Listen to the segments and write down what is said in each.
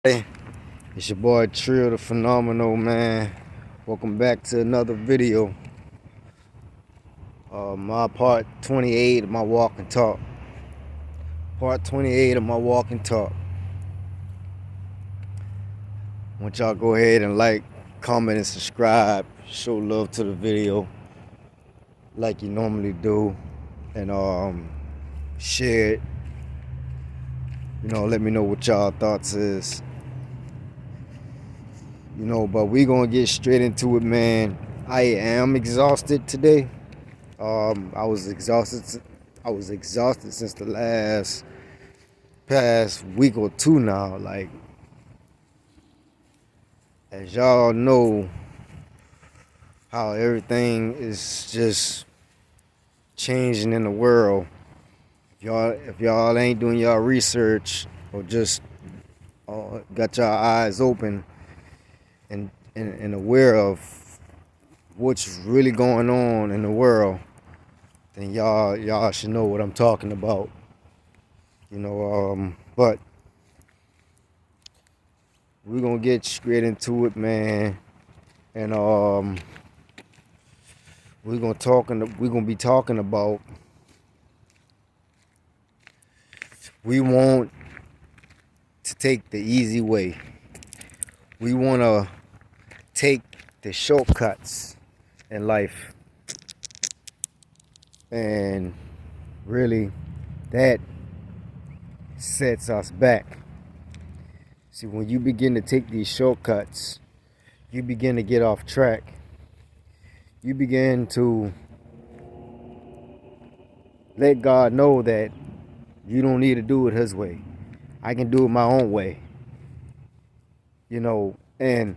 Hey, it's your boy Trill the Phenomenal, man. Welcome back to another video. My part 28 of my walk and talk. Part 28 of my walk and talk. I want y'all to go ahead and like, comment, and subscribe. Show love to the video like you normally do. And share it. Let me know what y'all thoughts is. But we gonna get straight into it, man. I am exhausted today. I was exhausted. I was exhausted since the past week or two now. Like, as y'all know, how everything is just changing in the world. If y'all ain't doing y'all research or just got y'all eyes open and aware of what's really going on in the world, then y'all should know what I'm talking about. But we're gonna get straight into it, man. And we're gonna be talking about, we want to take the easy way. We wanna take the shortcuts in life. And really, that sets us back. See, when you begin to take these shortcuts, you begin to get off track. You begin to let God know that you don't need to do it His way. I can do it my own way. And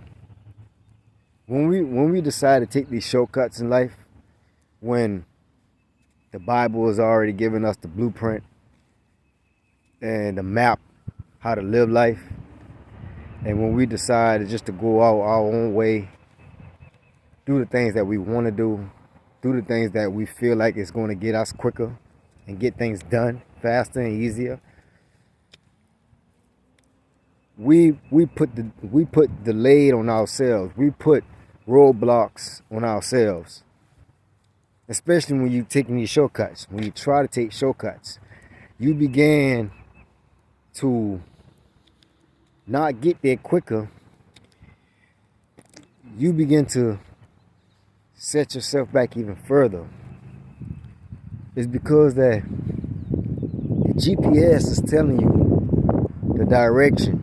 when we decide to take these shortcuts in life, when the Bible has already given us the blueprint and the map how to live life, and when we decide just to go out our own way, do the things that we want to do the things that we feel like it's going to get us quicker and get things done faster and easier, we put delayed on ourselves. We put roadblocks on ourselves. Especially when you're taking these shortcuts. When you try to take shortcuts, you begin to not get there quicker. You begin to set yourself back even further. It's because that the GPS is telling you the direction,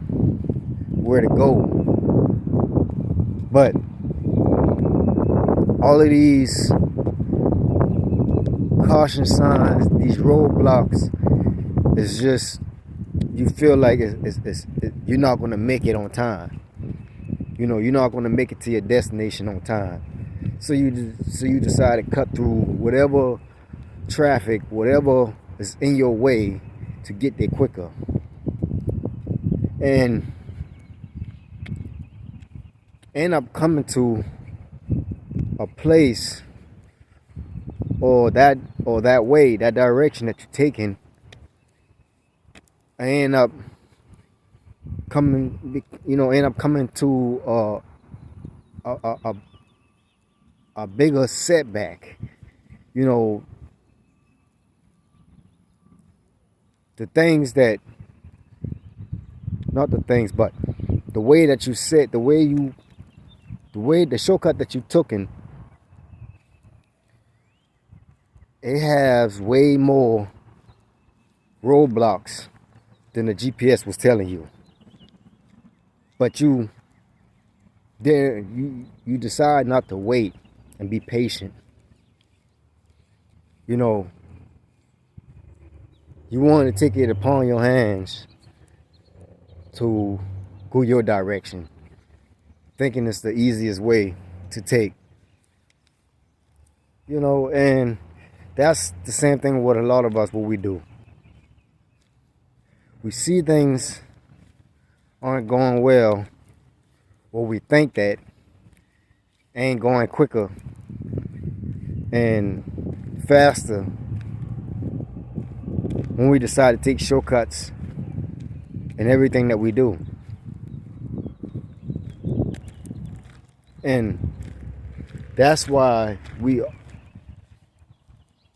where to go. But all of these caution signs, these roadblocks, is just, you feel like you're not going to make it on time. You're not going to make it to your destination on time. So you decide to cut through whatever traffic, whatever is in your way, to get there quicker. And end up coming to a place, or that way, that direction that you're taking, I end up coming to a bigger setback. The things that, not the things, but the way that you set, the shortcut that you took in, it has way more roadblocks than the GPS was telling you. But you decide not to wait and be patient. You want to take it upon your hands to go your direction, thinking it's the easiest way to take. And that's the same thing with a lot of us, what we do. We see things aren't going well, or we think that ain't going quicker and faster, when we decide to take shortcuts in everything that we do. And that's why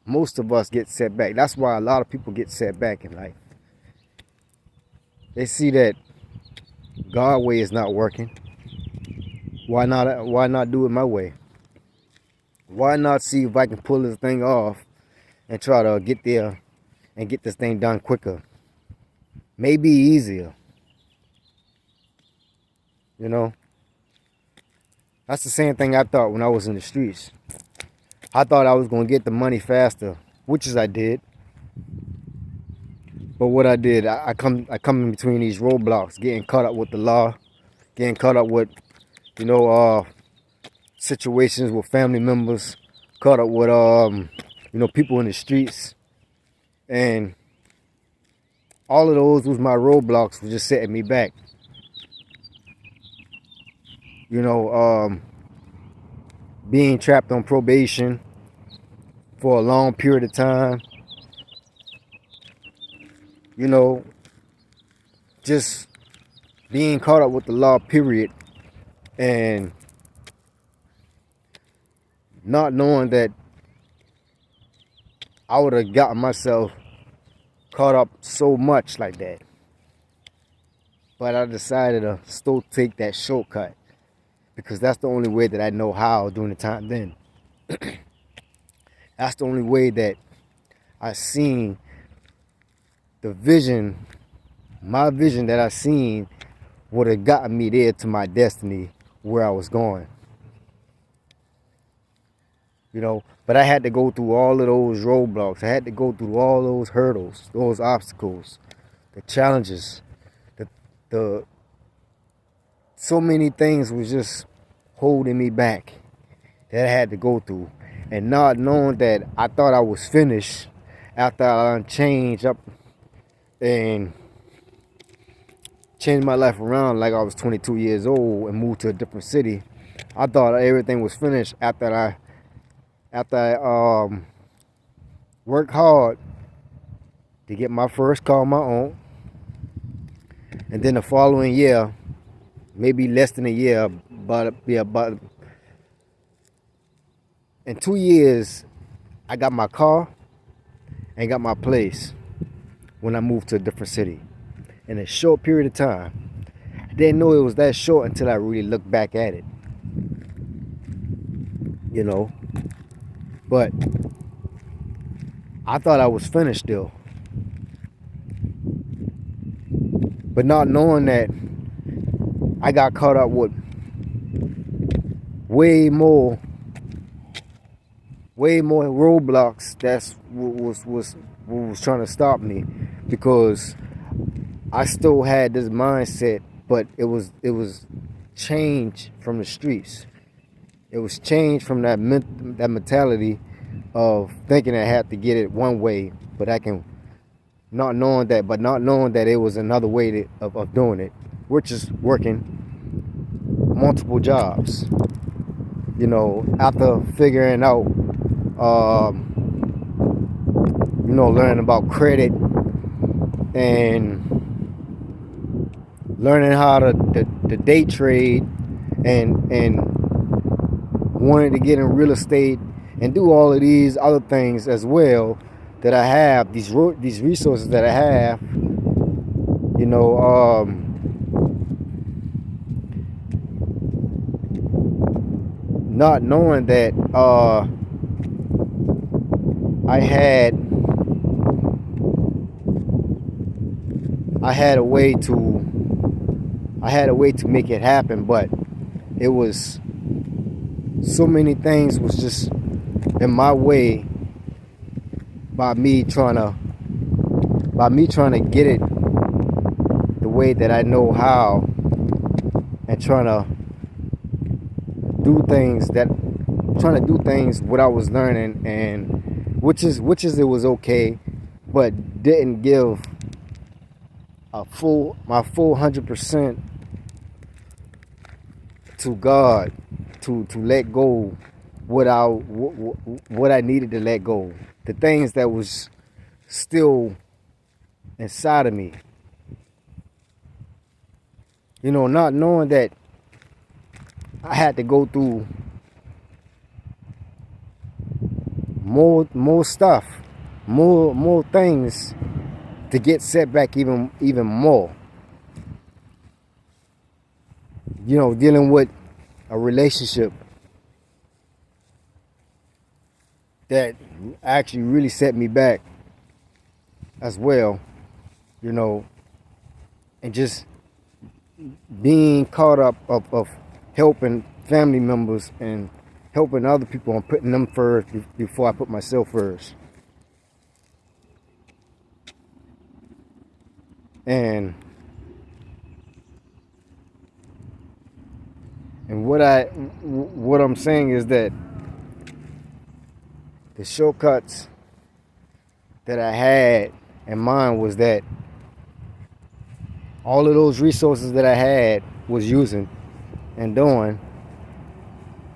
most of us get set back. That's why a lot of people get set back in life. They see that God's way is not working. Why not do it my way? Why not see if I can pull this thing off and try to get there and get this thing done quicker? Maybe easier. You know? That's the same thing I thought when I was in the streets. I thought I was going to get the money faster, which is I did. But what I did, I come in between these roadblocks, getting caught up with the law, getting caught up with, situations with family members, caught up with, people in the streets. And all of those was my roadblocks, was just setting me back. Being trapped on probation for a long period of time. Just being caught up with the law, period. And not knowing that I would have gotten myself caught up so much like that. But I decided to still take that shortcut because that's the only way that I know how during the time then. That's the only way that I seen the vision, my vision that I seen would have gotten me there to my destiny where I was going. But I had to go through all of those roadblocks. I had to go through all those hurdles, those obstacles, the challenges, the so many things was just holding me back that I had to go through. And not knowing that I thought I was finished after I changed up and changed my life around like I was 22 years old and moved to a different city. I thought everything was finished after I worked hard to get my first car on my own. And then the following year, maybe less than a year, but in 2 years, I got my car and got my place when I moved to a different city. In a short period of time. I didn't know it was that short until I really looked back at it. But I thought I was finished still. But not knowing that I got caught up with way more roadblocks that's what was trying to stop me, because I still had this mindset, but it was change from the streets. It was change from that mentality of thinking I had to get it one way, but not knowing that it was another way of doing it, which is working multiple jobs. After figuring out, learning about credit and learning how to day trade and wanting to get in real estate and do all of these other things as well that I have, these resources that I have, not knowing that I had a way to make it happen, but it was so many things was just in my way by me trying to get it the way that I know how, and trying to do things what I was learning, and which is it was okay, but didn't give my full 100% to God, to let go what I needed to let go, the things that was still inside of me. Not knowing that I had to go through more stuff, more things to get set back even more. You know, dealing with a relationship that actually really set me back as well, you know, and just being caught up of helping family members and helping other people and putting them first before I put myself first. And what I'm saying is that the shortcuts that I had in mind was that all of those resources that I had was using and doing,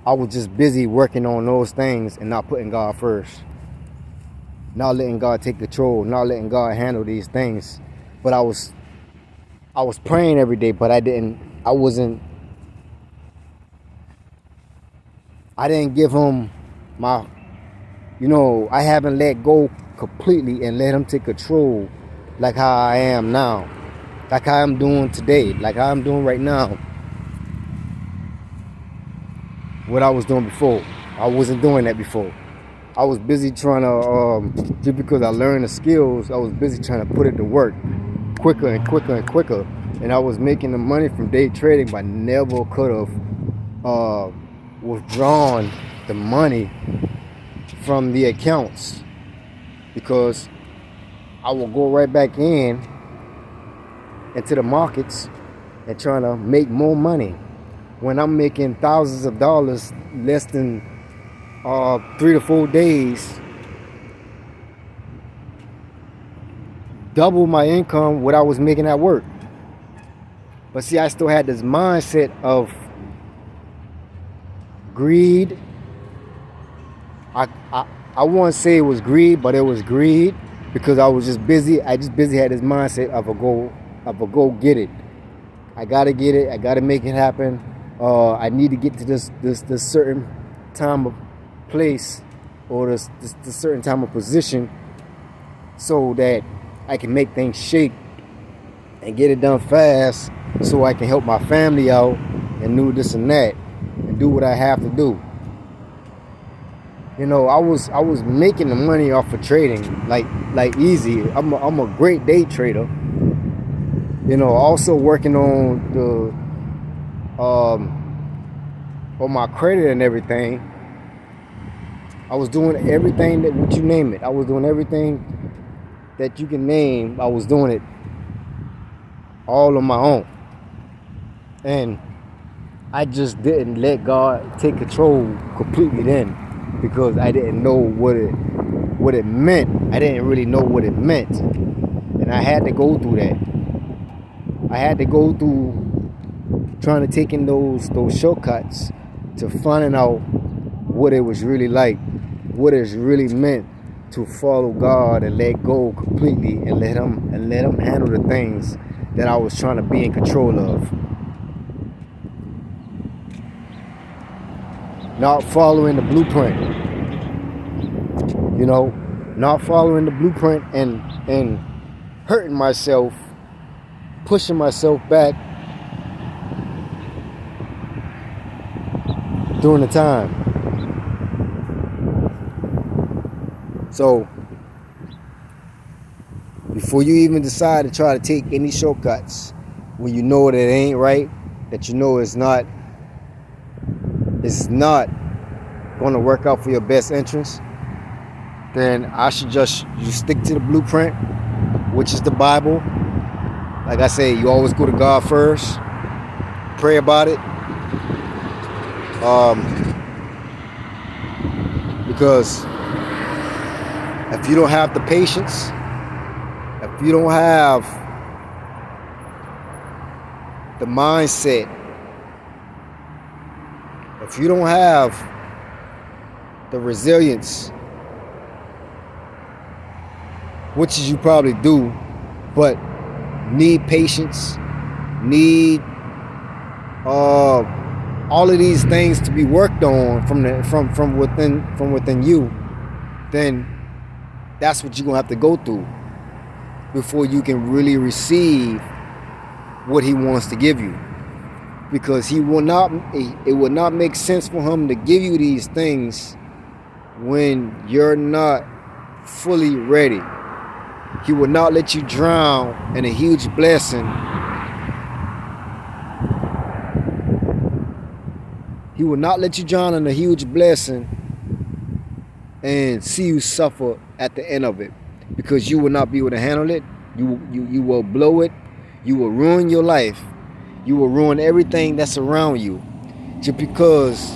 I was just busy working on those things and not putting God first. Not letting God take control, not letting God handle these things. But I was praying every day, but I didn't give him my, I haven't let go completely and let him take control like how I am now. Like how I'm doing today, like how I'm doing right now. What I was doing before. I wasn't doing that before. I was busy trying to, just because I learned the skills, I was busy trying to put it to work quicker and quicker and quicker. And I was making the money from day trading, but never could have withdrawn the money from the accounts, because I will go right back into the markets and trying to make more money when I'm making thousands of dollars less than 3 to 4 days, double my income what I was making at work. But see, I still had this mindset of greed. I won't say it was greed, but it was greed, because I was just busy. I just busy had this mindset of a go get it. I gotta get it. I gotta make it happen. I need to get to this certain time of place, or this certain time of position, so that I can make things shake and get it done fast, so I can help my family out and do this and that and do what I have to do. You know, I was making the money off of trading like easy. I'm a great day trader. You know, also working on on my credit and everything. I was doing everything that, what you name it. I was doing everything that you can name. I was doing it all on my own. And I just didn't let God take control completely then, because I didn't know what it meant. I didn't really know what it meant. And I had to go through that. I had to go through trying to take in those shortcuts to finding out what it was really like, what it's really meant to follow God and let go completely and let him handle the things that I was trying to be in control of. Not following the blueprint. You know, not following the blueprint and hurting myself, pushing myself back during the time. So before you even decide to try to take any shortcuts, when you know that it ain't right, that you know it's not going to work out for your best interest, then I should you stick to the blueprint, which is the Bible. Like I say, you always go to God first, pray about it, because if you don't have the patience, if you don't have the mindset, if you don't have the resilience, which is you probably do, but need patience, need all of these things to be worked on from within you, then that's what you're gonna have to go through before you can really receive what he wants to give you. Because it will not make sense for him to give you these things when you're not fully ready. He will not let you drown in a huge blessing. He will not let you drown in a huge blessing and see you suffer at the end of it, because you will not be able to handle it. You will blow it. You will ruin your life. You will ruin everything that's around you, just because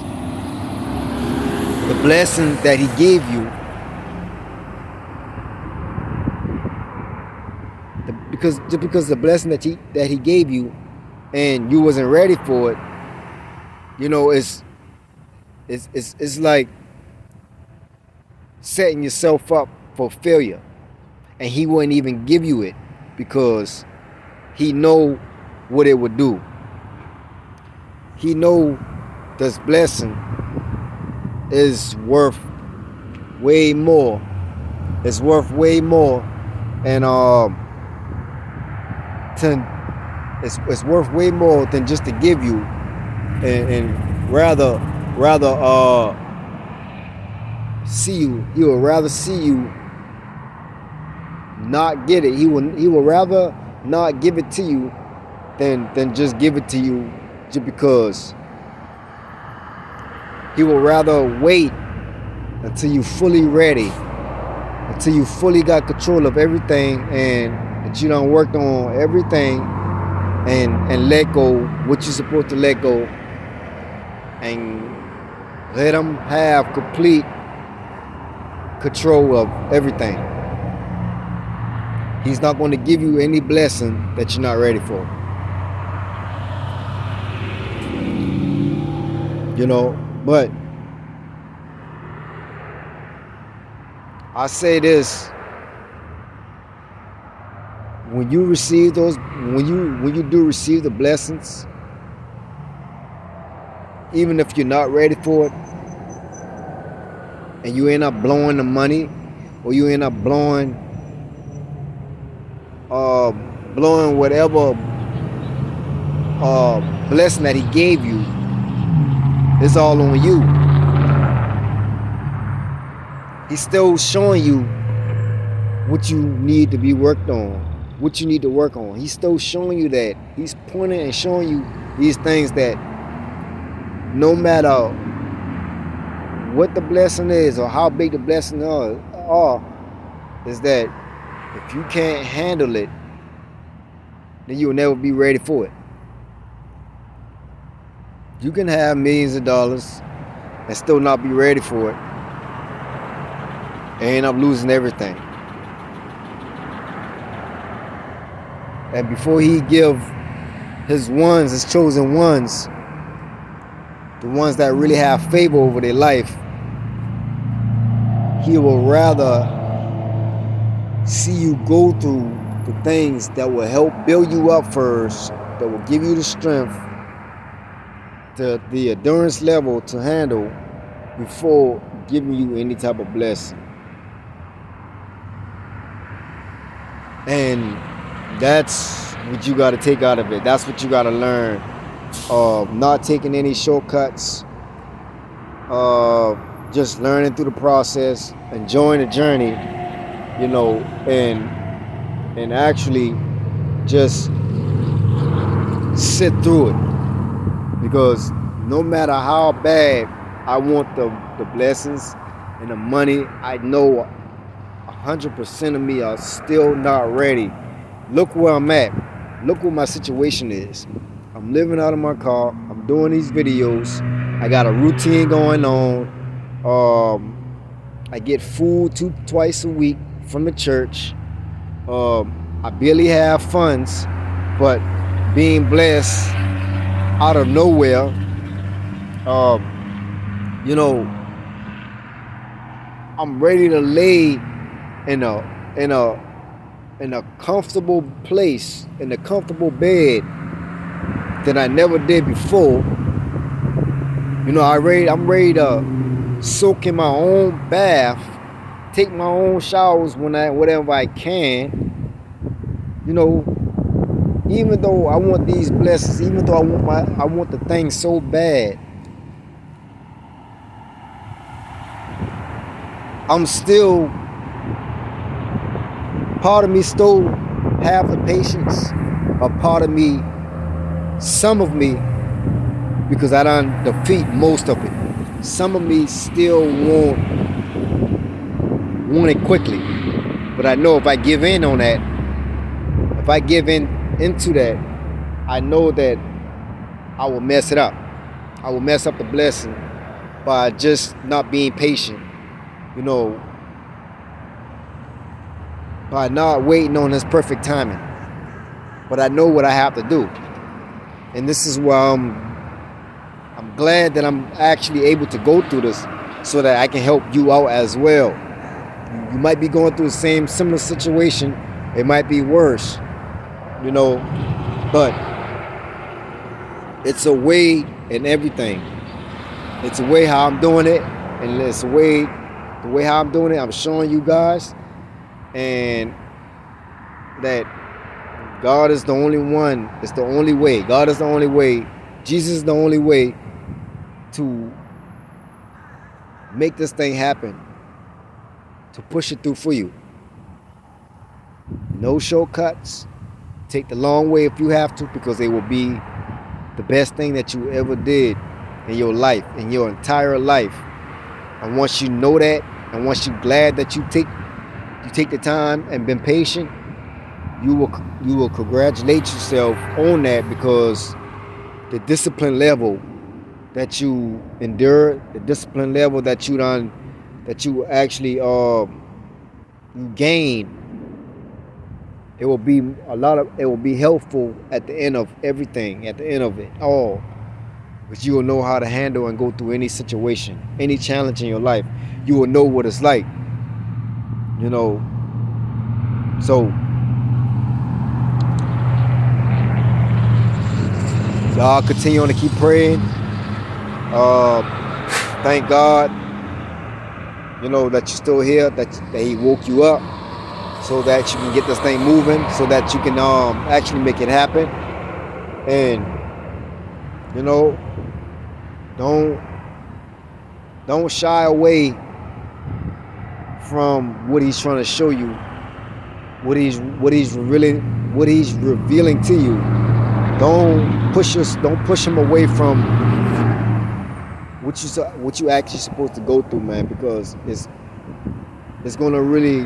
the blessing that he gave you, because the blessing that he gave you, and you wasn't ready for it. You know, it's like setting yourself up for failure, and he wouldn't even give you it because he know what it would do. He know this blessing is worth way more. It's worth way more, and it's worth way more than just to give you, and rather see you. He will rather see you not get it. He will rather not give it to you than just give it to you just because. He will rather wait until you fully ready, until you fully got control of everything, and that you done worked on everything, and let go what you're supposed to let go, and let him have complete control of everything. He's not going to give you any blessing that you're not ready for. You know, but I say this: when you receive those, when you do receive the blessings, even if you're not ready for it, and you end up blowing the money, or you end up blowing whatever blessing that he gave you, it's all on you. He's still showing you what you need to be worked on, what you need to work on. He's still showing you that. He's pointing and showing you these things that no matter what the blessing is or how big the blessing are, is that if you can't handle it, then you'll never be ready for it. You can have millions of dollars and still not be ready for it, and end up losing everything. And before he give his chosen ones, the ones that really have favor over their life, he will rather see you go through the things that will help build you up first, that will give you the strength, the endurance level to handle, before giving you any type of blessing. And that's what you got to take out of it. That's what you got to learn. Not taking any shortcuts. Just learning through the process, enjoying the journey, you know, and actually just sit through it. Because no matter how bad I want the blessings and the money, I know 100% of me are still not ready. Look where I'm at. Look what my situation is. I'm living out of my car. I'm doing these videos. I got a routine going on. I get food twice a week from the church. I barely have funds, but being blessed out of nowhere, you know, I'm ready to lay in a comfortable place, in a comfortable bed that I never did before, You know, I'm ready to soak in my own bath, take my own showers whenever I can. You know, even though I want these blessings, even though I want the thing so bad, I'm still, part of me still have the patience, a part of me, some of me, because I done defeat most of it. Some of me still want it quickly, but I know if I give in on that, if I give in into that, I know that I will mess it up. I will mess up the blessing by just not being patient. You know, by not waiting on His perfect timing. But I know what I have to do, and this is why I'm glad that I'm actually able to go through this, so that I can help you out as well. You might be going through the same similar situation. It might be worse, you know, but it's a way in everything. It's a way how I'm doing it, and it's a way, the way how I'm doing it, I'm showing you guys, and that God is the only one. It's the only way. God is the only way. Jesus is the only way to make this thing happen, to push it through for you. No shortcuts. Take the long way if you have to, because it will be the best thing that you ever did in your life, in your entire life. And once you know that, and once you're glad that you take the time and been patient, you will congratulate yourself on that, because the discipline level that you endure, the discipline level that you actually you gain, it will be it will be helpful at the end of everything, at the end of it all, because you will know how to handle and go through any situation, any challenge in your life. You will know what it's like, you know. So y'all continue on to keep praying. Thank God, you know, that you're still here, that He woke you up, so that you can get this thing moving, so that you can actually make it happen. And you know, don't shy away from what He's trying to show you, what he's revealing to you. Don't push Him away from what you actually supposed to go through, man, because it's gonna really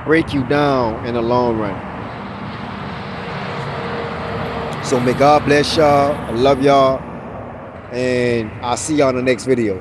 break you down in the long run. So may God bless y'all. I love y'all, and I'll see y'all in the next video.